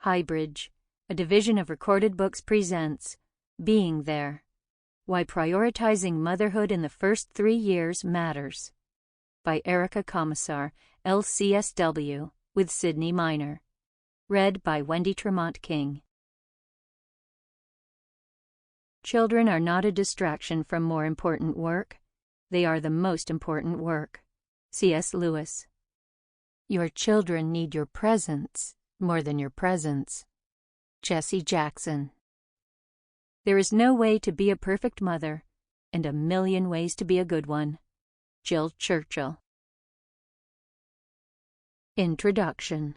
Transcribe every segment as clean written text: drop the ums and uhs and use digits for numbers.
HighBridge, a division of Recorded Books, presents Being There: Why Prioritizing Motherhood in the First 3 Years Matters, by Komisar LCSW, with Sydney Minor. Read by Wendy Tremont King. Children are not a distraction from more important work. They are the most important work. C.S. Lewis. Your children need your presence more than your presence. Jesse Jackson. There is no way to be a perfect mother, and a million ways to be a good one. Jill Churchill. Introduction.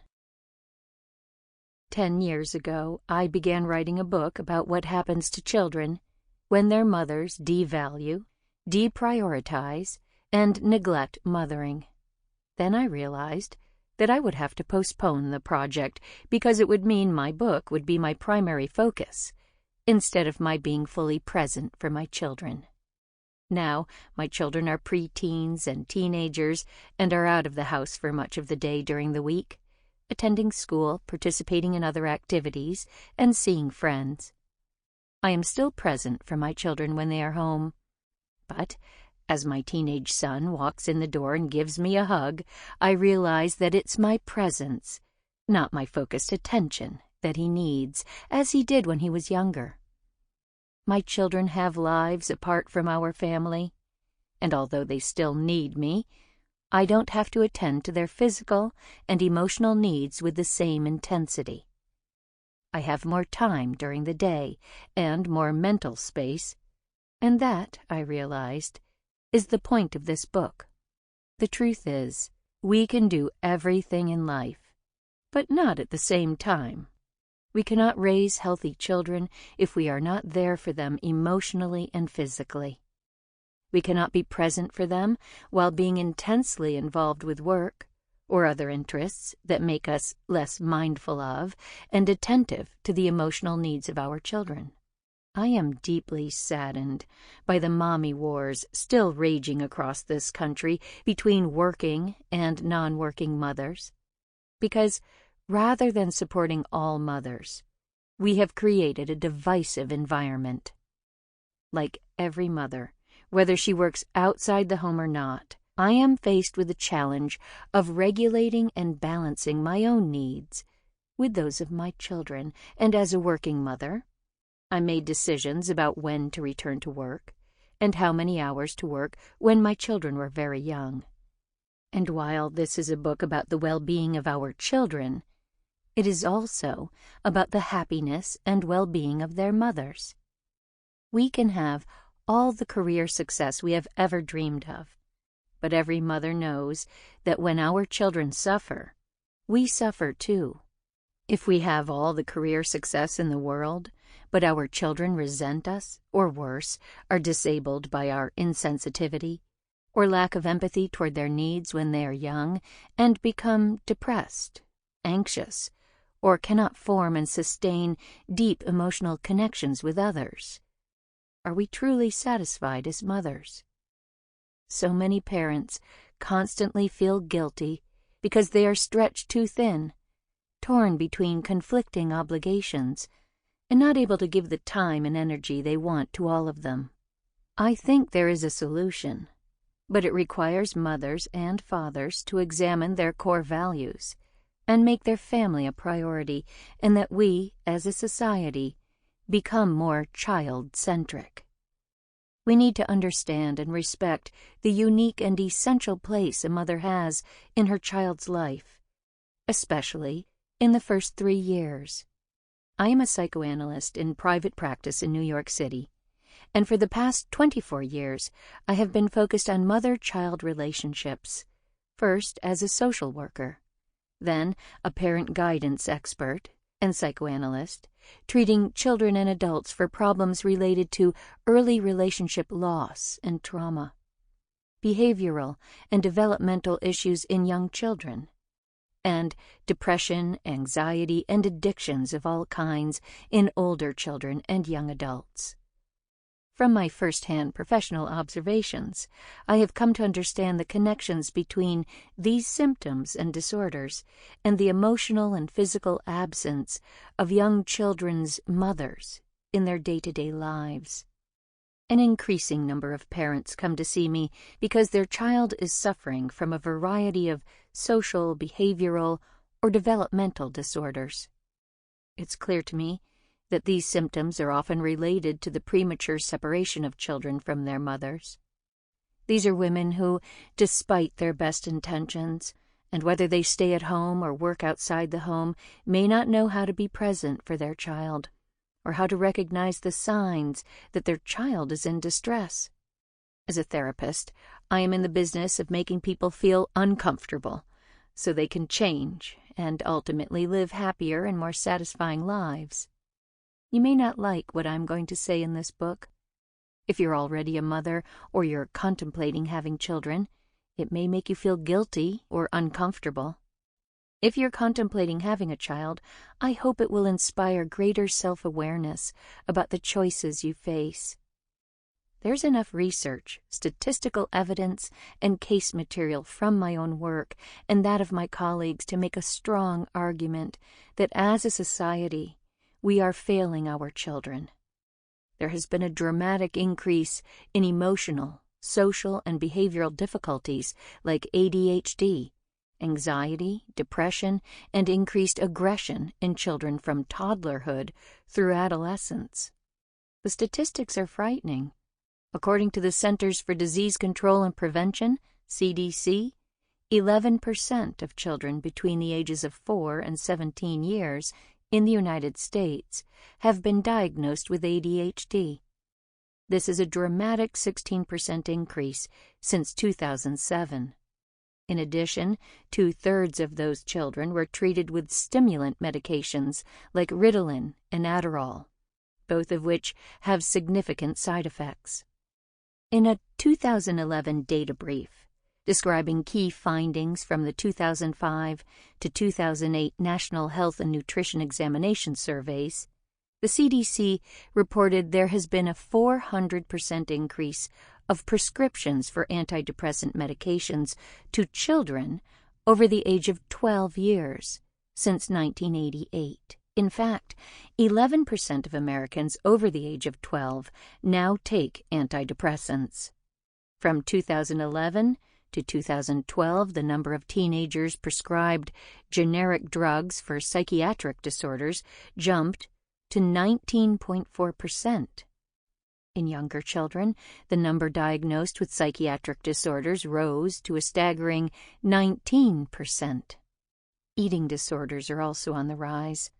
10 years ago, I began writing a book about what happens to children when their mothers devalue, deprioritize, and neglect mothering. Then I realized that I would have to postpone the project because it would mean my book would be my primary focus, instead of my being fully present for my children. Now, my children are preteens and teenagers and are out of the house for much of the day during the week, attending school, participating in other activities, and seeing friends. I am still present for my children when they are home. But as my teenage son walks in the door and gives me a hug, I realize that it's my presence, not my focused attention, that he needs, as he did when he was younger. My children have lives apart from our family, and although they still need me, I don't have to attend to their physical and emotional needs with the same intensity. I have more time during the day and more mental space, and that, I realized, is the point of this book. The truth is, we can do everything in life, but not at the same time. We cannot raise healthy children if we are not there for them emotionally and physically. We cannot be present for them while being intensely involved with work or other interests that make us less mindful of and attentive to the emotional needs of our children. I am deeply saddened by the mommy wars still raging across this country between working and non-working mothers, because rather than supporting all mothers, we have created a divisive environment. Like every mother, whether she works outside the home or not, I am faced with the challenge of regulating and balancing my own needs with those of my children, and as a working mother, I made decisions about when to return to work and how many hours to work when my children were very young. And while this is a book about the well-being of our children, it is also about the happiness and well-being of their mothers. We can have all the career success we have ever dreamed of, but every mother knows that when our children suffer, we suffer too. If we have all the career success in the world, but our children resent us, or worse, are disabled by our insensitivity, or lack of empathy toward their needs when they are young, and become depressed, anxious, or cannot form and sustain deep emotional connections with others, are we truly satisfied as mothers? So many parents constantly feel guilty because they are stretched too thin, torn between conflicting obligations, and not able to give the time and energy they want to all of them. I think there is a solution, but it requires mothers and fathers to examine their core values and make their family a priority, and that we, as a society, become more child-centric. We need to understand and respect the unique and essential place a mother has in her child's life, especially in the first 3 years. I am a psychoanalyst in private practice in New York City, and for the past 24 years I have been focused on mother-child relationships, first as a social worker, then a parent guidance expert and psychoanalyst, treating children and adults for problems related to early relationship loss and trauma, behavioral and developmental issues in young children, and depression, anxiety, and addictions of all kinds in older children and young adults. From my first-hand professional observations, I have come to understand the connections between these symptoms and disorders and the emotional and physical absence of young children's mothers in their day-to-day lives. An increasing number of parents come to see me because their child is suffering from a variety of social, behavioral, or developmental disorders. It's clear to me that these symptoms are often related to the premature separation of children from their mothers. These are women who, despite their best intentions, and whether they stay at home or work outside the home, may not know how to be present for their child, or how to recognize the signs that their child is in distress. As a therapist, I am in the business of making people feel uncomfortable so they can change and ultimately live happier and more satisfying lives. You may not like what I'm going to say in this book. If you're already a mother or you're contemplating having children, it may make you feel guilty or uncomfortable. If you're contemplating having a child, I hope it will inspire greater self-awareness about the choices you face. There's enough research, statistical evidence, and case material from my own work and that of my colleagues to make a strong argument that as a society, we are failing our children. There has been a dramatic increase in emotional, social, and behavioral difficulties like ADHD, anxiety, depression, and increased aggression in children from toddlerhood through adolescence. The statistics are frightening. According to the Centers for Disease Control and Prevention, CDC, 11% of children between the ages of 4 and 17 years in the United States have been diagnosed with ADHD. This is a dramatic 16% increase since 2007. In addition, 2/3 of those children were treated with stimulant medications like Ritalin and Adderall, both of which have significant side effects. In a 2011 data brief describing key findings from the 2005 to 2008 National Health and Nutrition Examination Surveys, the CDC reported there has been a 400% increase of prescriptions for antidepressant medications to children over the age of 12 years since 1988. In fact, 11% of Americans over the age of 12 now take antidepressants. From 2011 to 2012, the number of teenagers prescribed generic drugs for psychiatric disorders jumped to 19.4%. In younger children, the number diagnosed with psychiatric disorders rose to a staggering 19%. Eating disorders are also on the rise.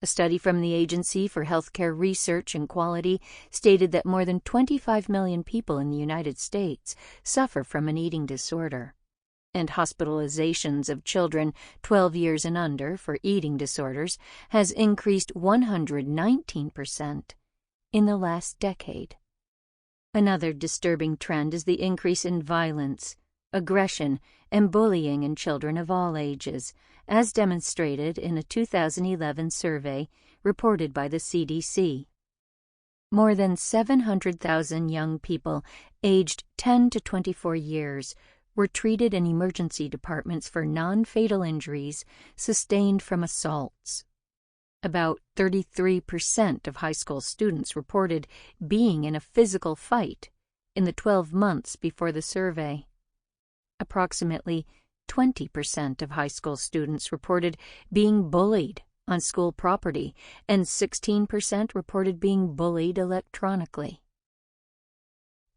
A study from the Agency for Healthcare Research and Quality stated that more than 25 million people in the United States suffer from an eating disorder, and hospitalizations of children 12 years and under for eating disorders has increased 119% in the last decade. Another disturbing trend is the increase in violence, aggression, and bullying in children of all ages, as demonstrated in a 2011 survey reported by the CDC. More than 700,000 young people aged 10 to 24 years were treated in emergency departments for non-fatal injuries sustained from assaults. About 33% of high school students reported being in a physical fight in the 12 months before the survey. Approximately 20% of high school students reported being bullied on school property, and 16% reported being bullied electronically.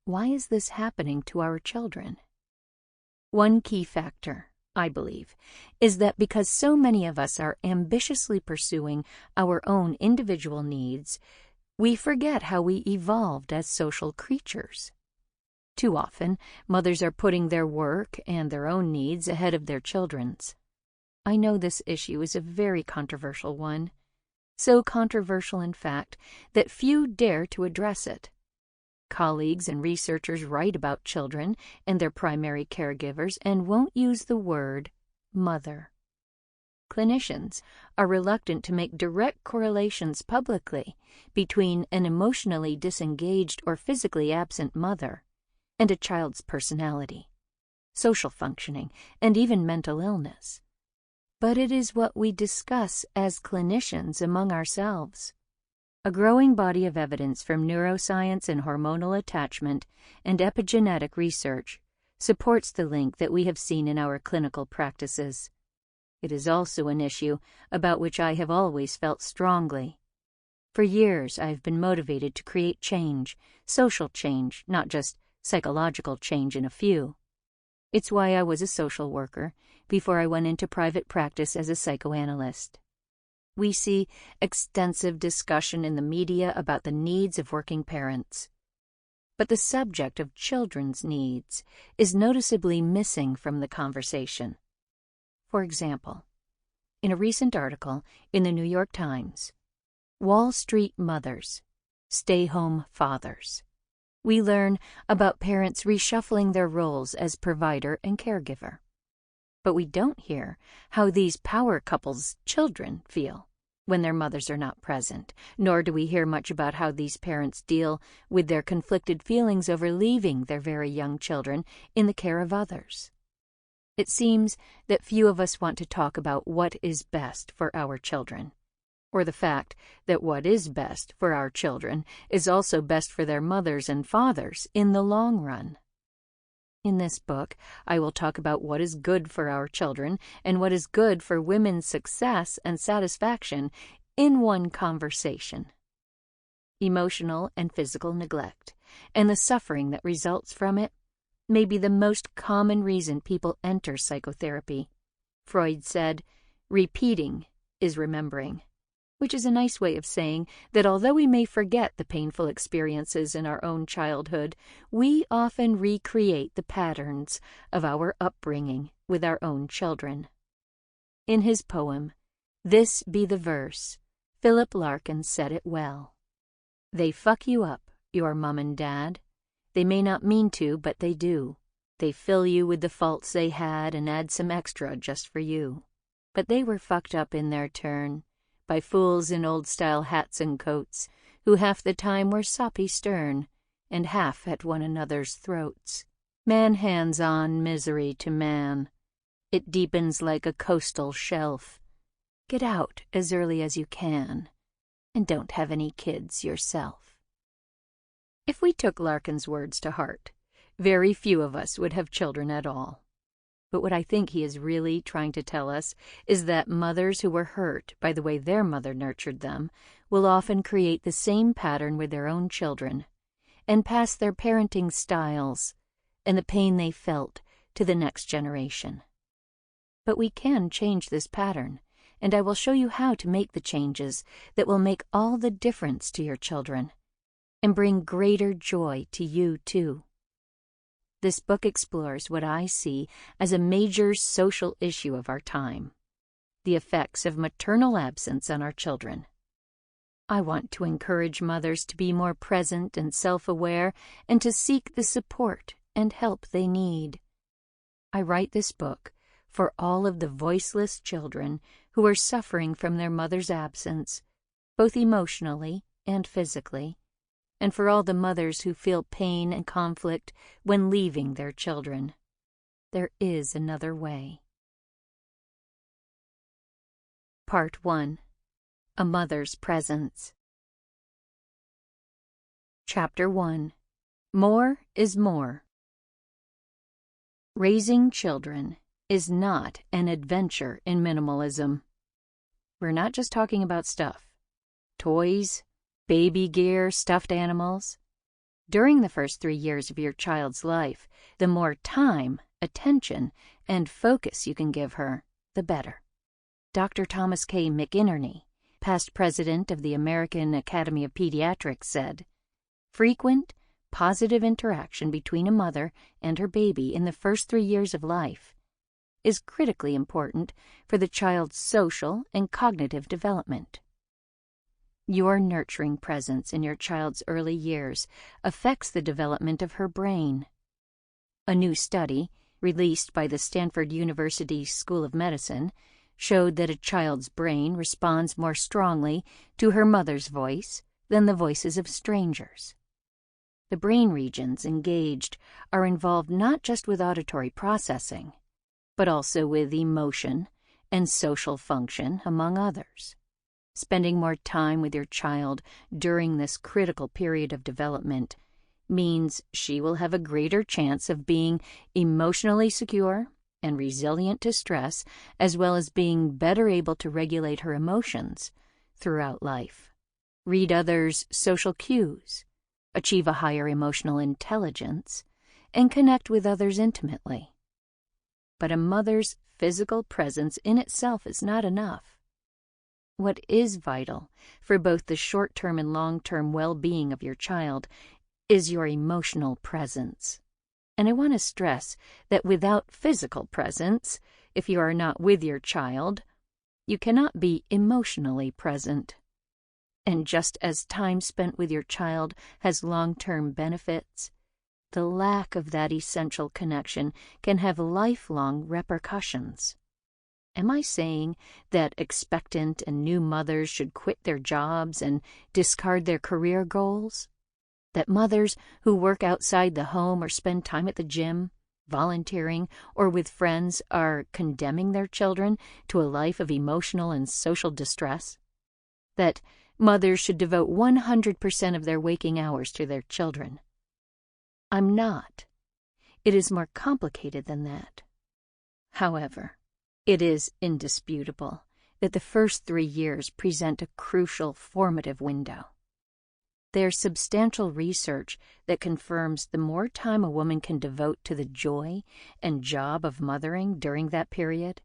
Why is this happening to our children? One key factor, I believe, is that because so many of us are ambitiously pursuing our own individual needs, we forget how we evolved as social creatures. Too often, mothers are putting their work and their own needs ahead of their children's. I know this issue is a very controversial one, so controversial, in fact, that few dare to address it. Colleagues and researchers write about children and their primary caregivers and won't use the word mother. clinicians are reluctant to make direct correlations publicly between an emotionally disengaged or physically absent mother and a child's personality, social functioning, and even mental illness. But it is what we discuss as clinicians among ourselves. A growing body of evidence from neuroscience and hormonal attachment and epigenetic research supports the link that we have seen in our clinical practices. It is also an issue about which I have always felt strongly. For years, I have been motivated to create change, social change, not just psychological change in a few. It's why I was a social worker before I went into private practice as a psychoanalyst. We see extensive discussion in the media about the needs of working parents. But the subject of children's needs is noticeably missing from the conversation. For example, in a recent article in the New York Times, Wall Street Mothers, Stay-Home Fathers, we learn about parents reshuffling their roles as provider and caregiver. But we don't hear how these power couples' children feel when their mothers are not present, nor do we hear much about how these parents deal with their conflicted feelings over leaving their very young children in the care of others. It seems that few of us want to talk about what is best for our children, or the fact that what is best for our children is also best for their mothers and fathers in the long run. In this book, I will talk about what is good for our children and what is good for women's success and satisfaction in one conversation. Emotional and physical neglect, and the suffering that results from it, may be the most common reason people enter psychotherapy. Freud said, "Repeating is remembering," which is a nice way of saying that although we may forget the painful experiences in our own childhood, we often recreate the patterns of our upbringing with our own children. In his poem, "This Be the Verse," Philip Larkin said it well. "They fuck you up, your mom and dad. They may not mean to, but they do. They fill you with the faults they had and add some extra just for you. But they were fucked up in their turn by fools in old-style hats and coats, who half the time were soppy stern, and half at one another's throats. Man hands on misery to man. It deepens like a coastal shelf. Get out as early as you can, and don't have any kids yourself." If we took Larkin's words to heart, very few of us would have children at all. But what I think he is really trying to tell us is that mothers who were hurt by the way their mother nurtured them will often create the same pattern with their own children and pass their parenting styles and the pain they felt to the next generation. But we can change this pattern, and I will show you how to make the changes that will make all the difference to your children and bring greater joy to you too. This book explores what I see as a major social issue of our time: the effects of maternal absence on our children. I want to encourage mothers to be more present and self-aware and to seek the support and help they need. I write this book for all of the voiceless children who are suffering from their mother's absence, both emotionally and physically, and for all the mothers who feel pain and conflict when leaving their children. There is another way. Part 1. A Mother's Presence. Chapter 1. More is More. Raising children is not an adventure in minimalism. We're not just talking about stuff, toys, baby gear, stuffed animals. During the first 3 years of your child's life, the more time, attention, and focus you can give her, the better. Dr. Thomas K. McInerney, past president of the American Academy of Pediatrics, said, "Frequent, positive interaction between a mother and her baby in the first 3 years of life is critically important for the child's social and cognitive development." Your nurturing presence in your child's early years affects the development of her brain. A new study, released by the Stanford University School of Medicine, showed that a child's brain responds more strongly to her mother's voice than the voices of strangers. The brain regions engaged are involved not just with auditory processing, but also with emotion and social function, among others. Spending more time with your child during this critical period of development means she will have a greater chance of being emotionally secure and resilient to stress, as well as being better able to regulate her emotions throughout life, read others' social cues, achieve a higher emotional intelligence, and connect with others intimately. But a mother's physical presence in itself is not enough. What is vital for both the short-term and long-term well-being of your child is your emotional presence. And I want to stress that without physical presence, if you are not with your child, you cannot be emotionally present. And just as time spent with your child has long-term benefits, the lack of that essential connection can have lifelong repercussions. Am I saying that expectant and new mothers should quit their jobs and discard their career goals? That mothers who work outside the home or spend time at the gym, volunteering, or with friends are condemning their children to a life of emotional and social distress? That mothers should devote 100% of their waking hours to their children? I'm not. It is more complicated than that. However, it is indisputable that the first 3 years present a crucial formative window. There's substantial research that confirms the more time a woman can devote to the joy and job of mothering during that period,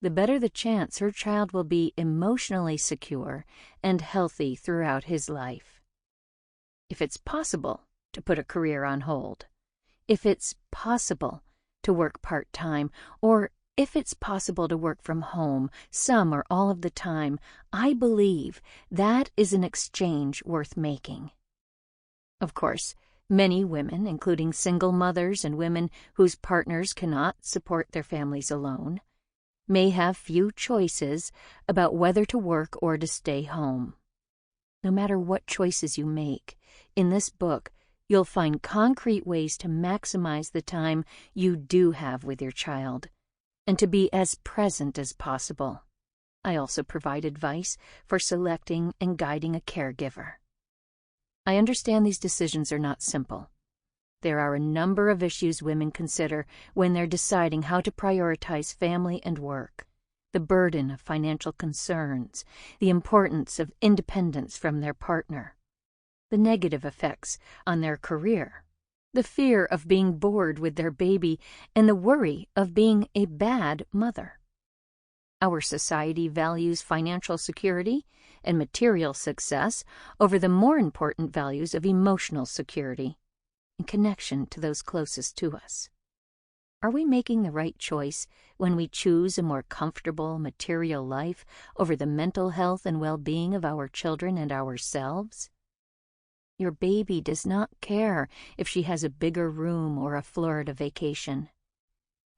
the better the chance her child will be emotionally secure and healthy throughout his life. If it's possible to put a career on hold, if it's possible to work part-time, or if it's possible to work from home some or all of the time, I believe that is an exchange worth making. Of course, many women, including single mothers and women whose partners cannot support their families alone, may have few choices about whether to work or to stay home. No matter what choices you make, in this book, you'll find concrete ways to maximize the time you do have with your child, and to be as present as possible. I also provide advice for selecting and guiding a caregiver. I understand these decisions are not simple. There are a number of issues women consider when they're deciding how to prioritize family and work. The burden of financial concerns, the importance of independence from their partner, the negative effects on their career, the fear of being bored with their baby, and the worry of being a bad mother. Our society values financial security and material success over the more important values of emotional security and connection to those closest to us. Are we making the right choice when we choose a more comfortable material life over the mental health and well-being of our children and ourselves? Your baby does not care if she has a bigger room or a Florida vacation.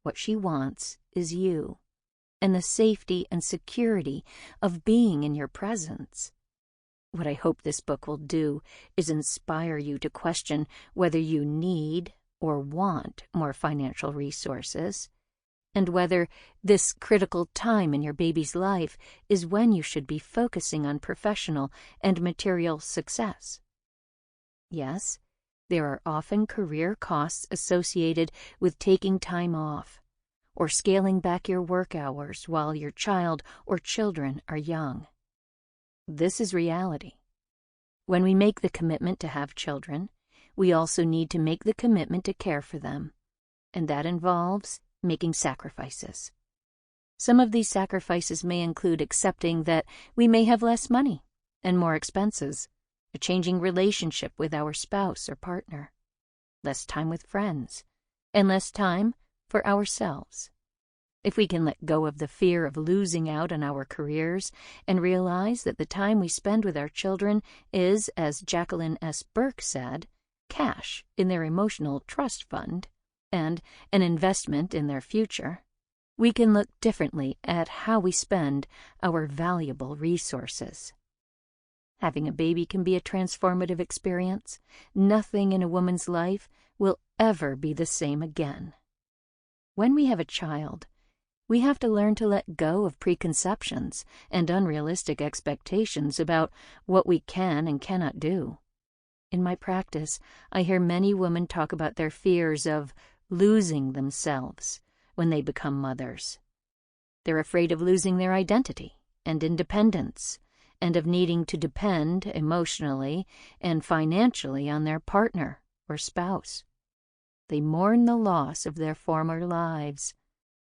What she wants is you, and the safety and security of being in your presence. What I hope this book will do is inspire you to question whether you need or want more financial resources, and whether this critical time in your baby's life is when you should be focusing on professional and material success. Yes, there are often career costs associated with taking time off or scaling back your work hours while your child or children are young. This is reality. When we make the commitment to have children, we also need to make the commitment to care for them, and that involves making sacrifices. Some of these sacrifices may include accepting that we may have less money and more expenses, a changing relationship with our spouse or partner, less time with friends, and less time for ourselves. If we can let go of the fear of losing out on our careers and realize that the time we spend with our children is, as Jacqueline S. Burke said, cash in their emotional trust fund and an investment in their future, we can look differently at how we spend our valuable resources. Having a baby can be a transformative experience. Nothing in a woman's life will ever be the same again. When we have a child, we have to learn to let go of preconceptions and unrealistic expectations about what we can and cannot do. In my practice, I hear many women talk about their fears of losing themselves when they become mothers. They're afraid of losing their identity and independence, and of needing to depend emotionally and financially on their partner or spouse. They mourn the loss of their former lives,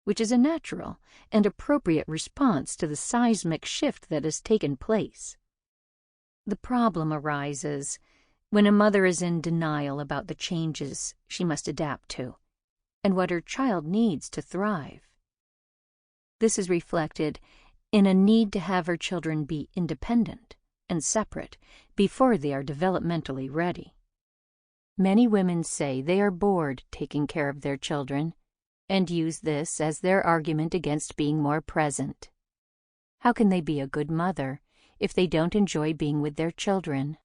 which is a natural and appropriate response to the seismic shift that has taken place. The problem arises when a mother is in denial about the changes she must adapt to and what her child needs to thrive. This is reflected in a need to have her children be independent and separate before they are developmentally ready. Many women say they are bored taking care of their children and use this as their argument against being more present. How can they be a good mother if they don't enjoy being with their children?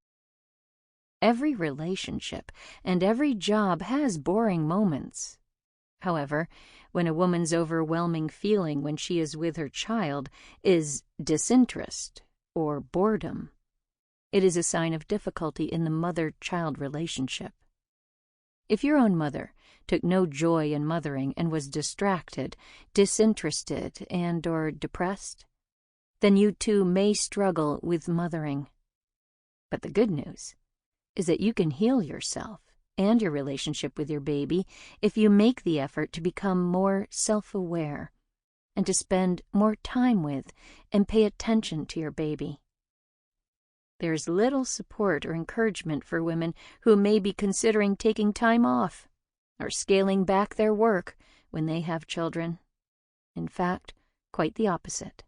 Every relationship and every job has boring moments. However, when a woman's overwhelming feeling when she is with her child is disinterest or boredom, it is a sign of difficulty in the mother-child relationship. If your own mother took no joy in mothering and was distracted, disinterested, and/or depressed, then you too may struggle with mothering. But the good news is that you can heal yourself and your relationship with your baby if you make the effort to become more self-aware and to spend more time with and pay attention to your baby. There's little support or encouragement for women who may be considering taking time off or scaling back their work when they have children. In fact, quite the opposite.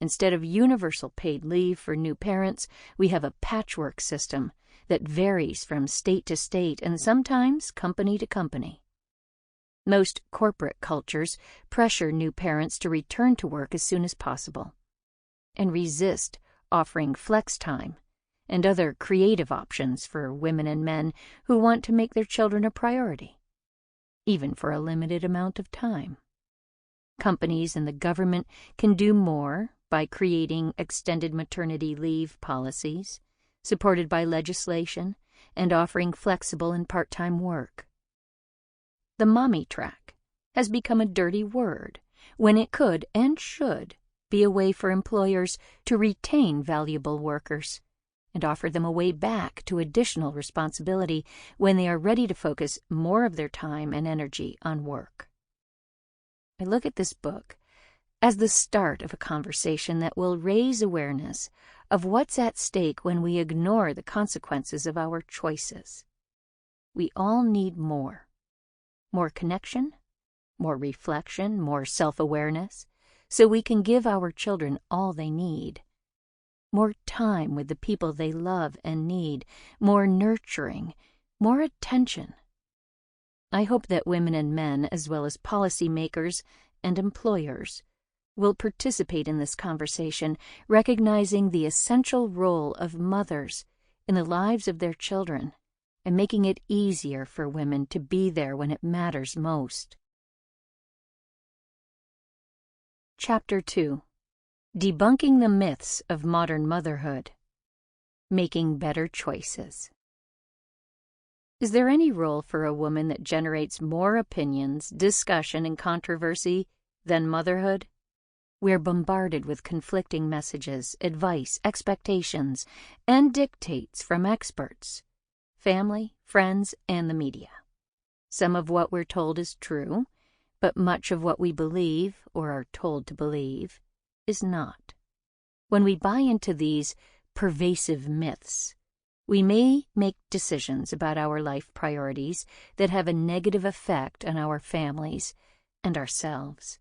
Instead of universal paid leave for new parents, we have a patchwork system that varies from state to state and sometimes company to company. Most corporate cultures pressure new parents to return to work as soon as possible and resist offering flex time and other creative options for women and men who want to make their children a priority, even for a limited amount of time. Companies and the government can do more by creating extended maternity leave policies, supported by legislation, and offering flexible and part-time work. The mommy track has become a dirty word when it could and should be a way for employers to retain valuable workers and offer them a way back to additional responsibility when they are ready to focus more of their time and energy on work. I look at this book as the start of a conversation that will raise awareness of what's at stake when we ignore the consequences of our choices. We all need more. More connection, more reflection, more self-awareness, so we can give our children all they need. More time with the people they love and need, more nurturing, more attention. I hope that women and men, as well as policymakers and employers, will participate in this conversation, recognizing the essential role of mothers in the lives of their children and making it easier for women to be there when it matters most. Chapter 2. Debunking the Myths of Modern Motherhood. Making Better Choices. Is there any role for a woman that generates more opinions, discussion, and controversy than motherhood? We're bombarded with conflicting messages, advice, expectations, and dictates from experts, family, friends, and the media. Some of what we're told is true, but much of what we believe, or are told to believe, is not. When we buy into these pervasive myths, we may make decisions about our life priorities that have a negative effect on our families and ourselves.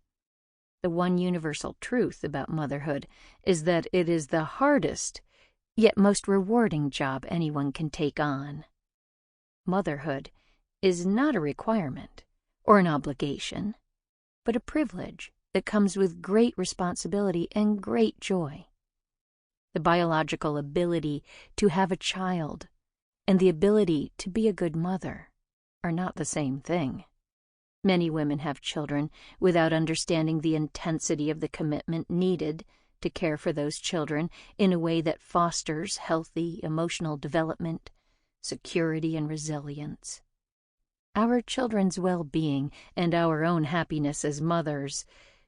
The one universal truth about motherhood is that it is the hardest, yet most rewarding job anyone can take on. Motherhood is not a requirement or an obligation. but a privilege that comes with great responsibility and great joy. The biological ability to have a child and the ability to be a good mother are not the same thing. Many women have children without understanding the intensity of the commitment needed to care for those children in a way that fosters healthy emotional development, security, and resilience. Our children's well-being and our own happiness as mothers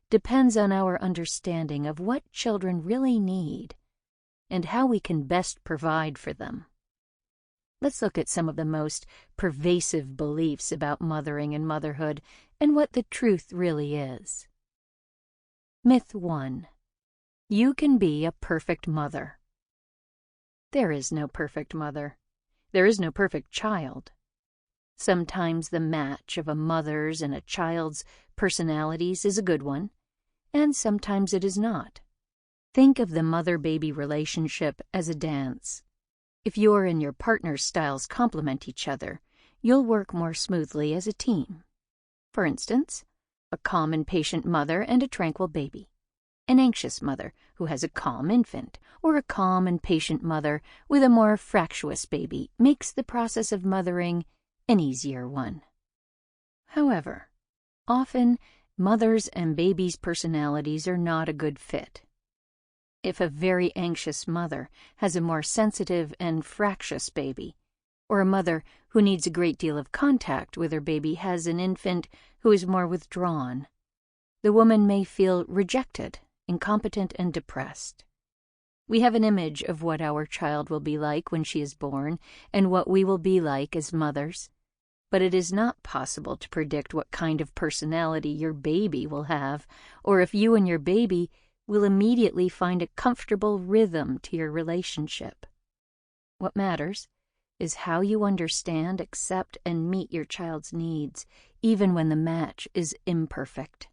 depends on our understanding of what children really need and how we can best provide for them. Let's look at some of the most pervasive beliefs about mothering and motherhood and what the truth really is. Myth 1. You can be a perfect mother. There is no perfect mother. There is no perfect child. Sometimes the match of a mother's and a child's personalities is a good one, and sometimes it is not. Think of the mother-baby relationship as a dance. If your and your partner's styles complement each other, you'll work more smoothly as a team. For instance, a calm and patient mother and a tranquil baby. An anxious mother who has a calm infant, or a calm and patient mother with a more fractious baby makes the process of mothering an easier one. However, often mothers' and babies' personalities are not a good fit. If a very anxious mother has a more sensitive and fractious baby, or a mother who needs a great deal of contact with her baby has an infant who is more withdrawn, the woman may feel rejected, incompetent, and depressed. We have an image of what our child will be like when she is born and what we will be like as mothers, but it is not possible to predict what kind of personality your baby will have, or if you and your baby will immediately find a comfortable rhythm to your relationship. What matters is how you understand, accept, and meet your child's needs, even when the match is imperfect.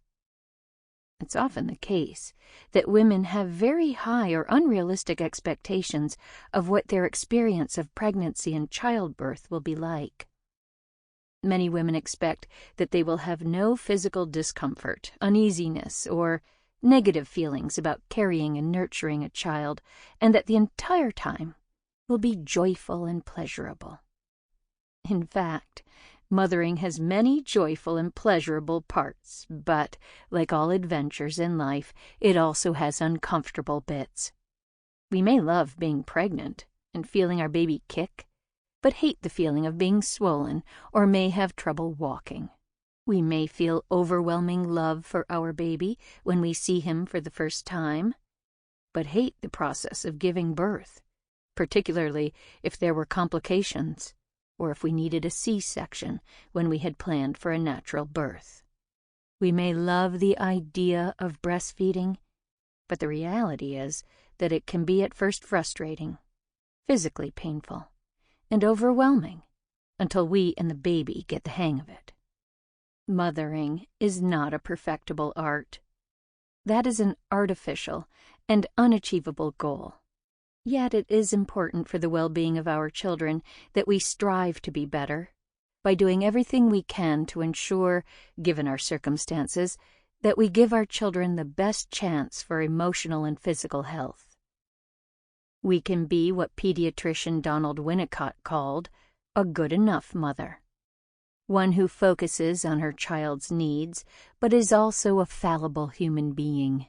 It's often the case that women have very high or unrealistic expectations of what their experience of pregnancy and childbirth will be like. Many women expect that they will have no physical discomfort, uneasiness, or negative feelings about carrying and nurturing a child, and that the entire time will be joyful and pleasurable. In fact, mothering has many joyful and pleasurable parts, but, like all adventures in life, it also has uncomfortable bits. We may love being pregnant and feeling our baby kick, but hate the feeling of being swollen or may have trouble walking. We may feel overwhelming love for our baby when we see him for the first time, but hate the process of giving birth, particularly if there were complications, or if we needed a C-section when we had planned for a natural birth. We may love the idea of breastfeeding, but the reality is that it can be at first frustrating, physically painful, and overwhelming until we and the baby get the hang of it. Mothering is not a perfectible art. That is an artificial and unachievable goal. Yet it is important for the well-being of our children that we strive to be better by doing everything we can to ensure, given our circumstances, that we give our children the best chance for emotional and physical health. We can be what pediatrician Donald Winnicott called a good enough mother. One who focuses on her child's needs, but is also a fallible human being.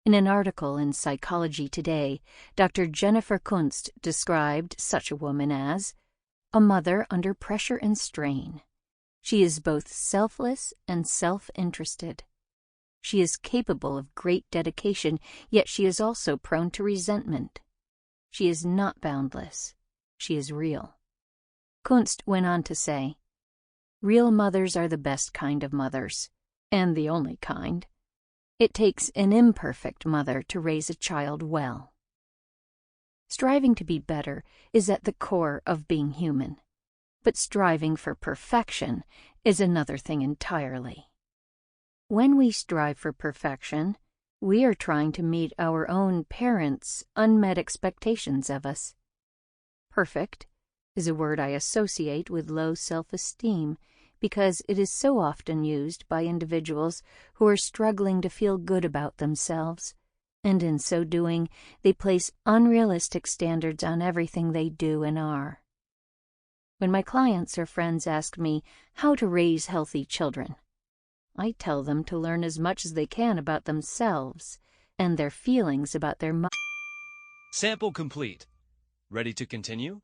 In an article in Psychology Today, Dr. Jennifer Kunst described such a woman as a mother under pressure and strain. She is both selfless and self-interested. She is capable of great dedication, yet she is also prone to resentment. She is not boundless. She is real. Kunst went on to say, real mothers are the best kind of mothers, and the only kind. It takes an imperfect mother to raise a child well. Striving to be better is at the core of being human, but striving for perfection is another thing entirely. When we strive for perfection, we are trying to meet our own parents' unmet expectations of us. Perfect is a word I associate with low self-esteem because it is so often used by individuals who are struggling to feel good about themselves, and in so doing, they place unrealistic standards on everything they do and are. When my clients or friends ask me how to raise healthy children, I tell them to learn as much as they can about themselves and their feelings about their Sample complete. Ready to continue?